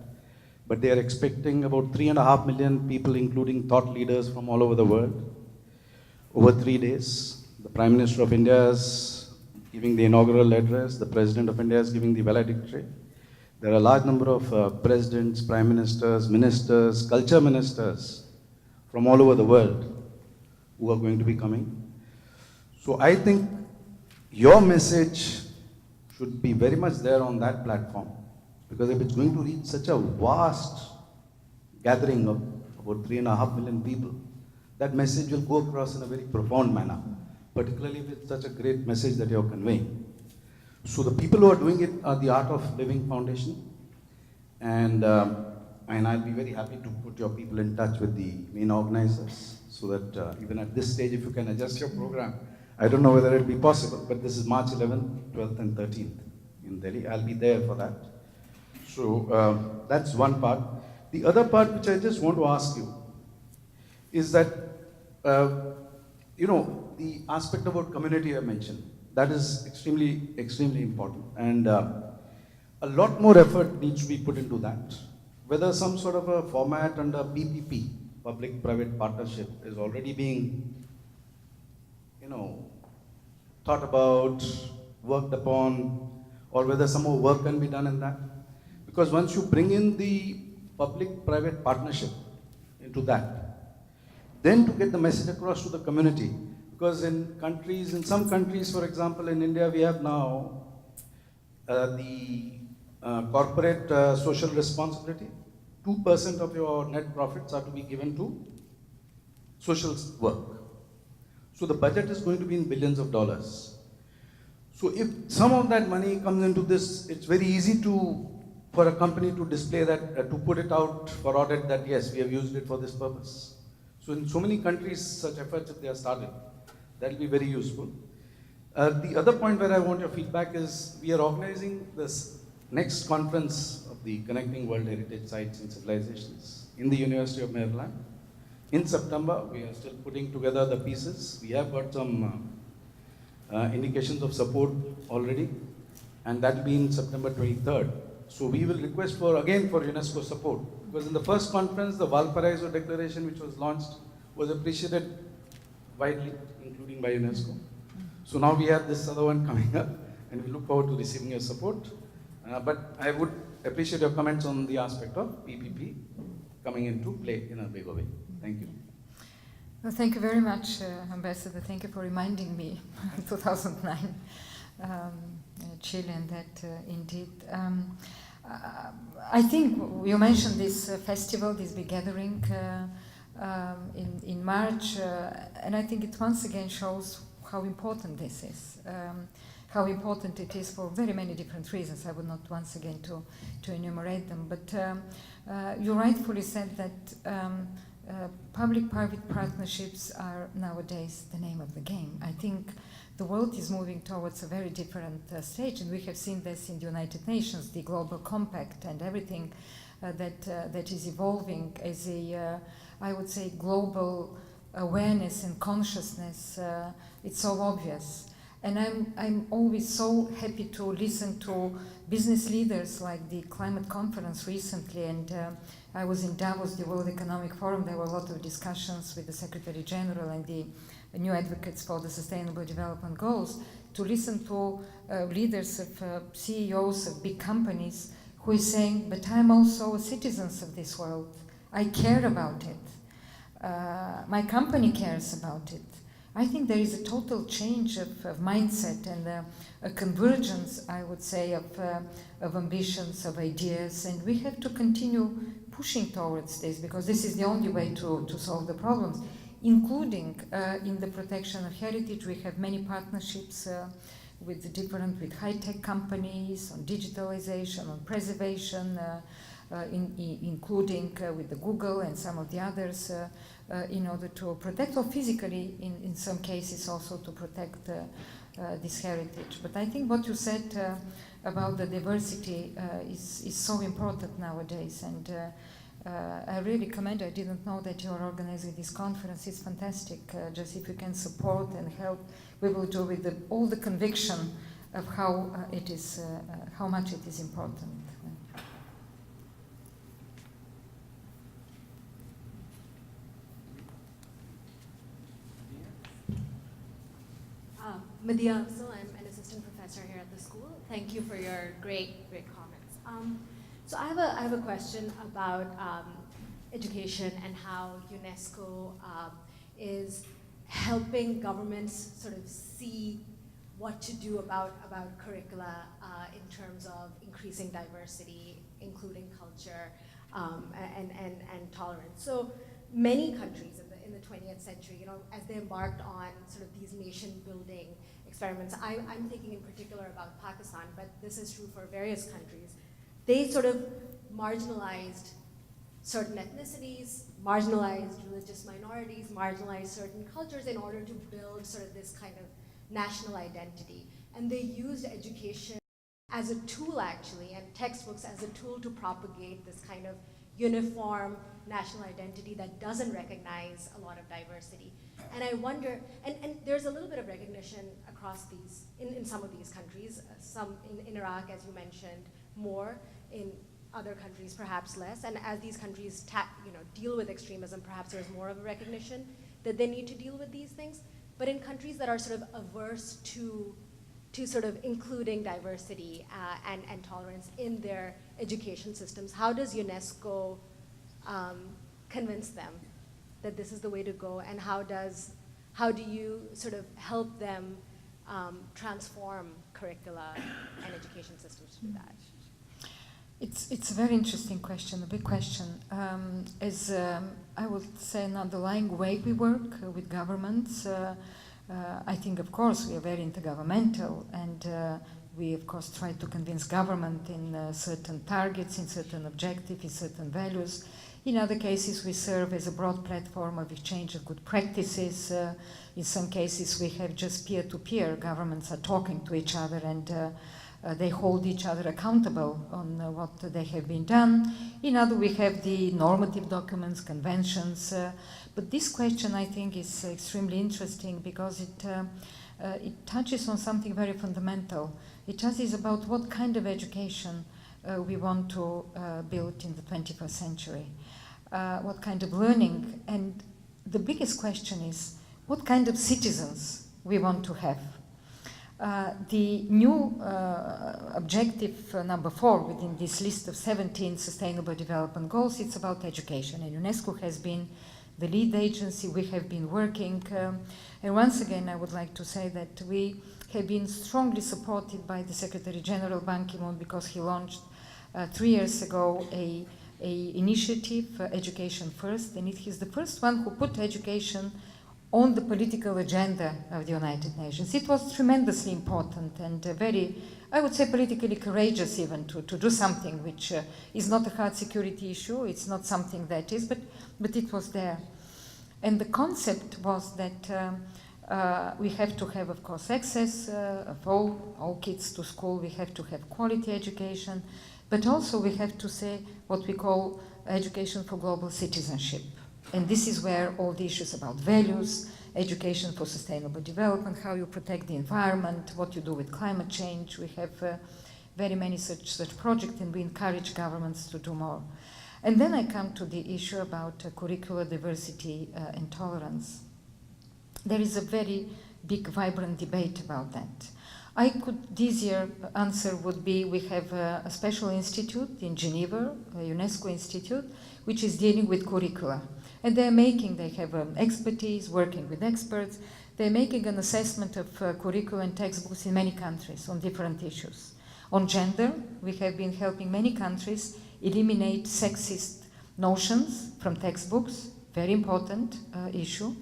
but they are expecting about 3.5 million people, including thought leaders from all over the world, over 3 days. The Prime Minister of India is giving the inaugural address. The President of India is giving the valedictory. There are a large number of presidents, prime ministers, ministers, culture ministers from all over the world who are going to be coming. So I think your message should be very much there on that platform, because if it's going to reach such a vast gathering of about 3.5 million people, that message will go across in a very profound manner, particularly if it's such a great message that you're conveying. So the people who are doing it are the Art of Living Foundation, and I'll be very happy to put your people in touch with the main organizers, so that even at this stage, if you can adjust your program, I don't know whether it'll be possible, but this is March 11th, 12th and 13th in Delhi. I'll be there for that. So that's one part. The other part which I just want to ask you is that, the aspect about community I mentioned, that is extremely, extremely important. And a lot more effort needs to be put into that. Whether some sort of a format under PPP, public-private partnership, is already being, thought about, worked upon, or whether some more work can be done in that. Because once you bring in the public-private partnership into that, then to get the message across to the community. Because in some countries, for example, in India, we have now the corporate social responsibility. 2% of your net profits are to be given to social work. So the budget is going to be in billions of dollars. So if some of that money comes into this, it's very easy for a company to display that, to put it out for audit that yes, we have used it for this purpose. So in so many countries, such efforts, if they are started, that will be very useful. The other point where I want your feedback is, we are organizing this next conference of the Connecting World Heritage Sites and Civilizations in the University of Maryland. In September, we are still putting together the pieces. We have got some indications of support already, and that will be in September 23rd. So we will request for UNESCO support, because in the first conference, the Valparaiso Declaration, which was launched, was appreciated widely, including by UNESCO. So now we have this other one coming up, and we look forward to receiving your support. But I would appreciate your comments on the aspect of PPP coming into play in a bigger way. Thank you. Well, thank you very much, Ambassador. Thank you for reminding me, 2009, Chile, and that indeed. I think you mentioned this festival, this big gathering. in March, and I think it once again shows how important this is, how important it is for very many different reasons. I would not once again to enumerate them, but you rightfully said that public-private partnerships are nowadays the name of the game. I think the world is moving towards a very different stage, and we have seen this in the United Nations, the Global Compact, and everything that is evolving as a, I would say, global awareness and consciousness. It's so obvious. And I'm always so happy to listen to business leaders like the climate conference recently, and I was in Davos, the World Economic Forum. There were a lot of discussions with the Secretary General and the new advocates for the Sustainable Development Goals, to listen to leaders of CEOs of big companies who is saying, but I'm also a citizen of this world. I care about it. My company cares about it. I think there is a total change of mindset and a convergence, I would say, of ambitions, of ideas, and we have to continue pushing towards this, because this is the only way to solve the problems, including in the protection of heritage. We have many partnerships with high-tech companies on digitalization, on preservation, including with the Google and some of the others, in order to protect, or physically, in some cases, also to protect this heritage. But I think what you said about the diversity is so important nowadays, and I really commend. I didn't know that you're organizing this conference. It's fantastic. Just if you can support and help, we will do with all the conviction of how it is, how much it is important. Medea Absal, I'm an assistant professor here at the school. Thank you for your great comments. So I have a question about education and how UNESCO is helping governments sort of see what to do about curricula in terms of increasing diversity, including culture, and tolerance. So many countries in the 20th century, you know, as they embarked on sort of these nation-building experiments, I'm thinking in particular about Pakistan, but this is true for various countries. They sort of marginalized certain ethnicities, marginalized religious minorities, marginalized certain cultures in order to build sort of this kind of national identity. And they used education as a tool, actually, and textbooks as a tool to propagate this kind of uniform national identity that doesn't recognize a lot of diversity. And I wonder, and there's a little bit of recognition across these, in some of these countries, some in Iraq, as you mentioned, more, in other countries perhaps less, and as these countries deal with extremism, perhaps there's more of a recognition that they need to deal with these things. But in countries that are sort of averse to sort of including diversity and tolerance in their education systems, how does UNESCO convince them that this is the way to go, and how do you sort of help them transform curricula and education systems to do that? It's a very interesting question, a big question. As I would say, an underlying way we work with governments, I think, of course, we are very intergovernmental, and we, of course, try to convince government in certain targets, in certain objectives, in certain values. In other cases, we serve as a broad platform of exchange of good practices. In some cases, we have just peer-to-peer. Governments are talking to each other, and they hold each other accountable on what they have been done. In other, we have the normative documents, conventions. But this question, I think, is extremely interesting because it touches on something very fundamental. It touches about what kind of education we want to build in the 21st century. What kind of learning, and the biggest question is what kind of citizens we want to have. The new objective number 4 within this list of 17 Sustainable Development Goals, it's about education, and UNESCO has been the lead agency. We have been working, and once again I would like to say that we have been strongly supported by the Secretary General Ban Ki-moon, because he launched 3 years ago a a initiative, Education First, and he's the first one who put education on the political agenda of the United Nations. It was tremendously important and very, I would say, politically courageous even to do something which is not a hard security issue, it's not something that is, but it was there. And the concept was that we have to have, of course, access of all kids to school, we have to have quality education, but also we have to say what we call education for global citizenship. And this is where all the issues about values, education for sustainable development, how you protect the environment, what you do with climate change. We have very many such projects, and we encourage governments to do more. And then I come to the issue about curricular diversity and tolerance. There is a very big, vibrant debate about that. This year answer would be, we have a special institute in Geneva, a UNESCO institute, which is dealing with curricula. And they have expertise, working with experts. They're making an assessment of curricula and textbooks in many countries on different issues. On gender, we have been helping many countries eliminate sexist notions from textbooks, very important issue.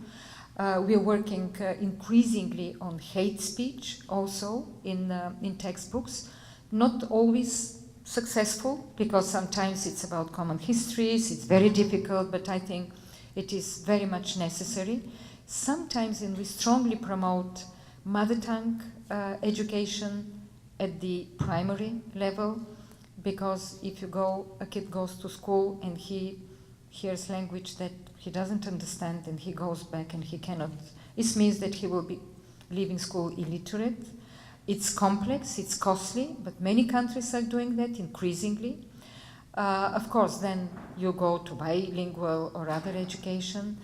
We are working increasingly on hate speech also in textbooks, not always successful, because sometimes it's about common histories, it's very difficult, but I think it is very much necessary. Sometimes we strongly promote mother tongue education at the primary level, because if a kid goes to school and he hears language that he doesn't understand and he goes back and he cannot, this means that he will be leaving school illiterate. It's complex, it's costly, but many countries are doing that increasingly. Of course, then you go to bilingual or other education.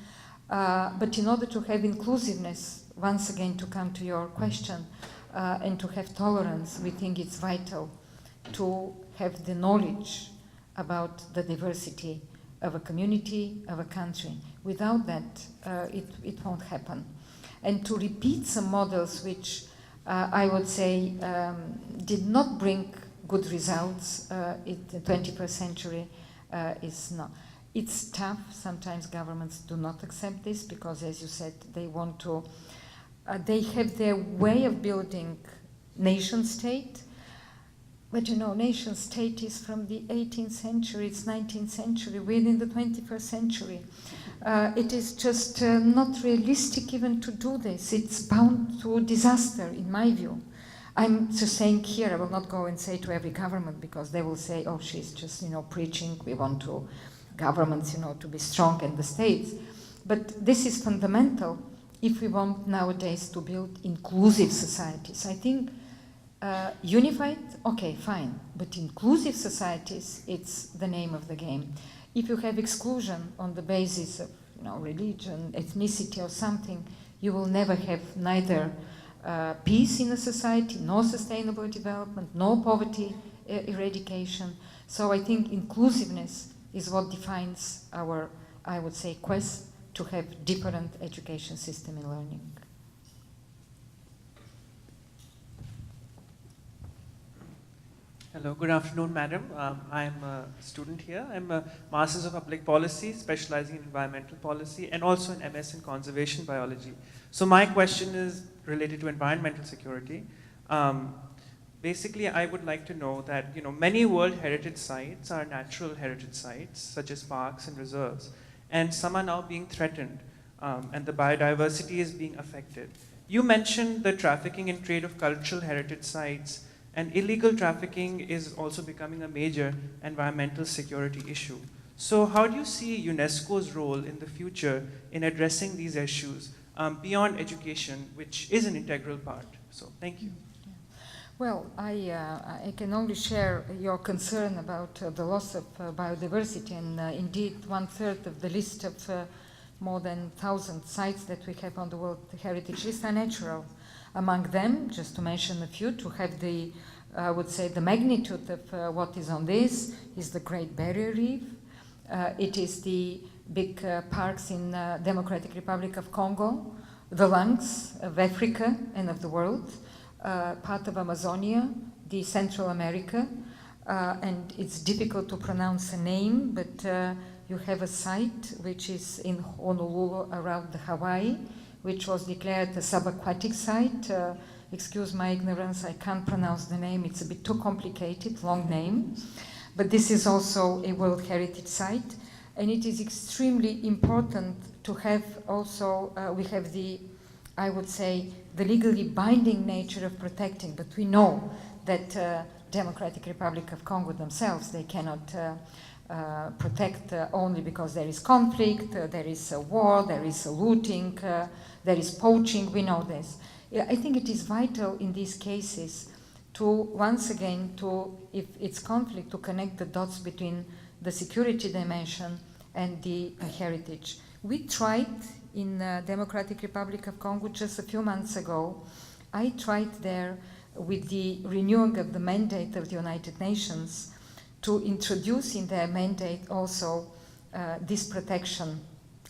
But in order to have inclusiveness, once again to come to your question, and to have tolerance, we think it's vital to have the knowledge about the diversity of a community, of a country. Without that, it won't happen. And to repeat some models which I would say did not bring good results in the 21st century is not. It's tough. Sometimes governments do not accept this because, as you said, they want to, they have their way of building nation state. But you know, nation state is from the 18th century, it's 19th century, we're in the 21st century. It is just not realistic even to do this. It's bound to disaster, in my view. I'm just saying here, I will not go and say to every government, because they will say, oh, she's just, preaching, we want to governments, to be strong, and the states. But this is fundamental if we want nowadays to build inclusive societies. I think unified, okay, fine, but inclusive societies, it's the name of the game. If you have exclusion on the basis of religion, ethnicity or something, you will never have neither peace in a society, no sustainable development, no poverty eradication. So I think inclusiveness is what defines our, I would say, quest to have different education system in learning. Hello, good afternoon, madam. I'm a student here. I'm a Master's of Public Policy, specializing in environmental policy, and also an MS in Conservation Biology. So my question is related to environmental security. Basically, I would like to know that many World Heritage Sites are natural heritage sites, such as parks and reserves, and some are now being threatened, and the biodiversity is being affected. You mentioned the trafficking and trade of cultural heritage sites, and illegal trafficking is also becoming a major environmental security issue. So how do you see UNESCO's role in the future in addressing these issues beyond education, which is an integral part? So thank you. Well, I can only share your concern about the loss of biodiversity, and indeed 1/3 of the list of more than 1,000 sites that we have on the World Heritage List are natural. Among them, just to mention a few, to have the, I would say, the magnitude of what is on this is the Great Barrier Reef. It is the big parks in Democratic Republic of Congo, the lungs of Africa and of the world, part of Amazonia, the Central America, and it's difficult to pronounce a name, but you have a site which is in Honolulu around Hawaii, which was declared a subaquatic site. Excuse my ignorance, I can't pronounce the name, it's a bit too complicated, long name. But this is also a World Heritage Site, and it is extremely important to have also, we have the, I would say, the legally binding nature of protecting, but we know that Democratic Republic of Congo themselves, they cannot protect only because there is conflict, there is a war, there is a looting, there is poaching, we know this. I think it is vital in these cases to, once again, to, if it's conflict, to connect the dots between the security dimension and the heritage. We tried in Democratic Republic of Congo just a few months ago. I tried there with the renewing of the mandate of the United Nations to introduce in their mandate also this protection.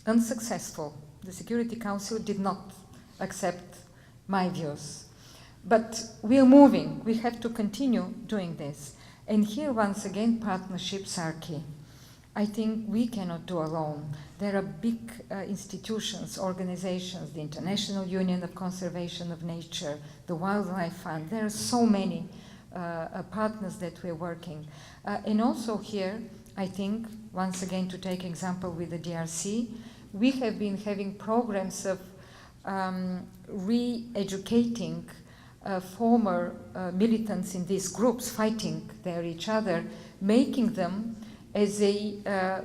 Unsuccessful. The Security Council did not accept my views. But we are moving. We have to continue doing this. And here, once again, partnerships are key. I think we cannot do alone. There are big institutions, organizations, the International Union of Conservation of Nature, the Wildlife Fund. There are so many partners that we're working. And also here, I think, once again, to take example with the DRC, we have been having programs of re-educating former militants in these groups, fighting there each other, making them as a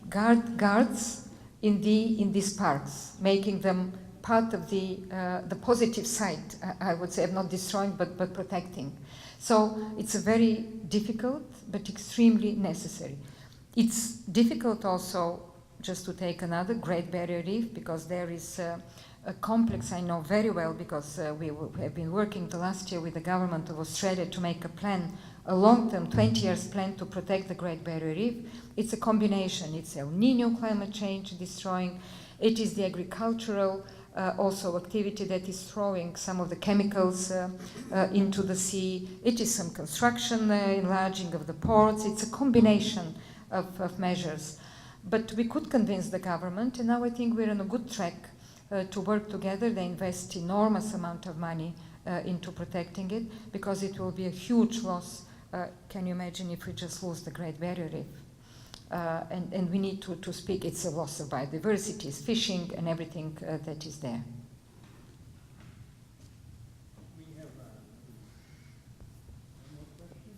guards in these parks, making them part of the positive side, I would say, not destroying but protecting. So it's a very difficult but extremely necessary. It's difficult also, just to take another, Great Barrier Reef, because there is a complex I know very well, because we have been working the last year with the government of Australia to make a plan, a long-term 20 years plan to protect the Great Barrier Reef. It's a combination. It's El Nino climate change destroying. It is the agricultural also activity that is throwing some of the chemicals into the sea. It is some construction, enlarging of the ports. It's a combination of measures. But we could convince the government, and now I think we're on a good track to work together. They invest enormous amount of money into protecting it, because it will be a huge loss. Can you imagine if we just lose the Great Barrier Reef? And we need to speak, it's a loss of biodiversity, fishing and everything that is there. We have one more question.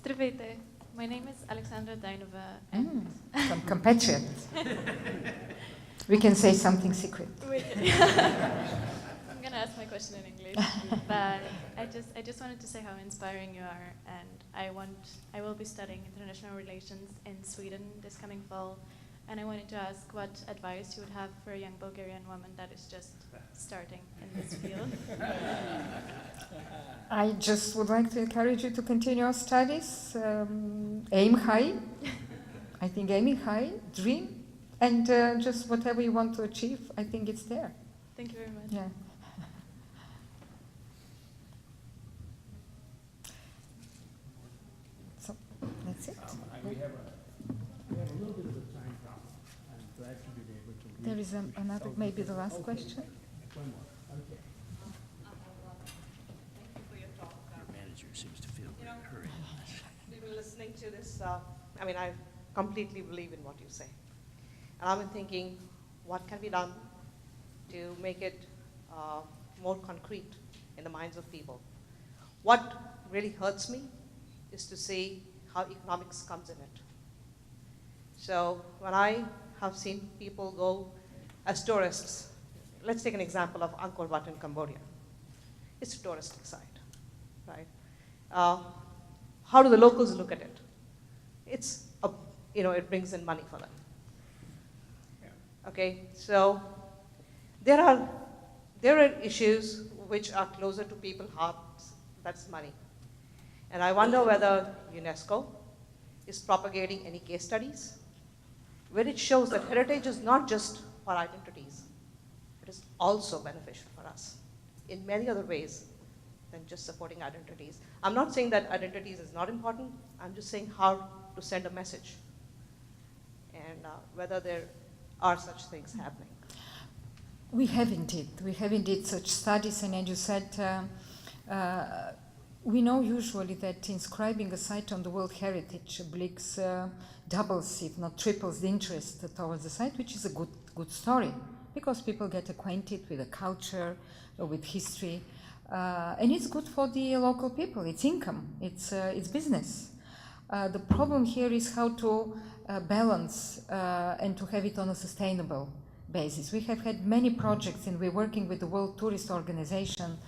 Здравейте. My name is Alexandra Dainova. And Some compatriot. We can say something secret. I'm gonna ask my question in English, but I just wanted to say how inspiring you are, and I will be studying international relations in Sweden this coming fall, and I wanted to ask what advice you would have for a young Bulgarian woman that is just starting in this field. I just would like to encourage you to continue your studies. Aim high. I think aiming high, dream, and just whatever you want to achieve, I think it's there. Thank you very much. Yeah. So that's it. We have a little bit of a time problem. I'm glad to be able to read. There is another, maybe the last question. One more. Okay. Manager seems to feel very hurried. We've been listening to this. I mean, I completely believe in what you say. And I've been thinking, what can be done to make it more concrete in the minds of people? What really hurts me is to see how economics comes in it. So when I have seen people go as tourists, let's take an example of Angkor Wat in Cambodia. It's a touristic site, right? How do the locals look at it? It's it brings in money for them. Okay, so there are issues which are closer to people's hearts. That's money, and I wonder whether UNESCO is propagating any case studies where it shows that heritage is not just for identities; it is also beneficial for us in many other ways than just supporting identities. I'm not saying that identities is not important. I'm just saying how to send a message and whether there are such things happening. We have indeed such studies, and as you said, we know usually that inscribing a site on the World Heritage doubles, if not triples, the interest towards the site, which is a good story, because people get acquainted with the culture, with history, and it's good for the local people. It's income, it's business. The problem here is how to balance and to have it on a sustainable basis. We have had many projects, and we're working with the World Tourist Organization.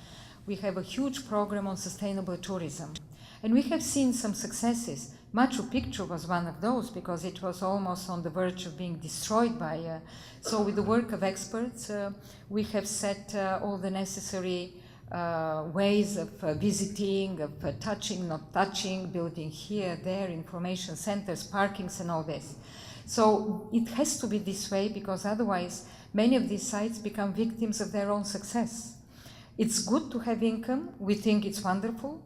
We have a huge program on sustainable tourism, and we have seen some successes. Machu Picchu was one of those because it was almost on the verge of being destroyed by. So with the work of experts, we have set all the necessary ways of visiting, of touching, not touching, building here, there, information centers, parkings, and all this. So it has to be this way, because otherwise many of these sites become victims of their own success. It's good to have income. We think it's wonderful.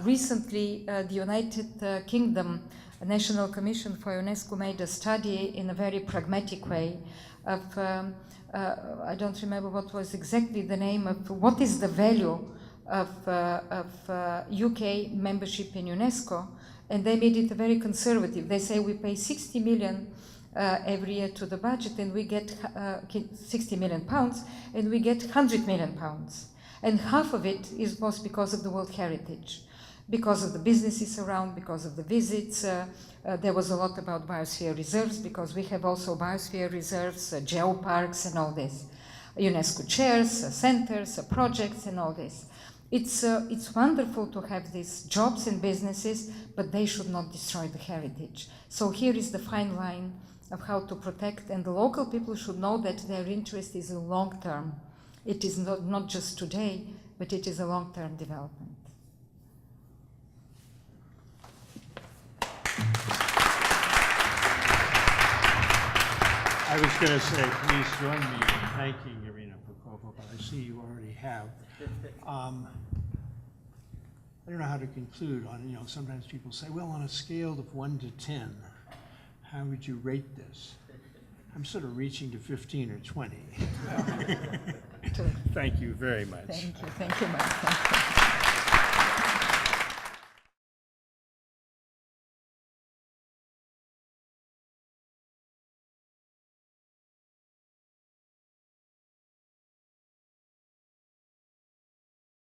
Recently, the United Kingdom National Commission for UNESCO made a study in a very pragmatic way of, I don't remember what was exactly the name of, what is the value of UK membership in UNESCO, and they made it very conservative. They say we pay 60 million every year to the budget, and we get 60 million pounds, and we get 100 million pounds. And half of it was because of the World Heritage, because of the businesses around, because of the visits. There was a lot about biosphere reserves, because we have also biosphere reserves, geoparks, and all this. UNESCO chairs, centers, projects, and all this. It's wonderful to have these jobs and businesses, but they should not destroy the heritage. So here is the fine line of how to protect, and the local people should know that their interest is in long term. It is not just today, but it is a long-term development. I was going to say, please join me in thanking Irina Bokova, but I see you already have. I don't know how to conclude on, sometimes people say, well, on a scale of 1 to 10, how would you rate this? I'm sort of reaching to 15 or 20. Thank you very much. Thank you, Mark. Thank you.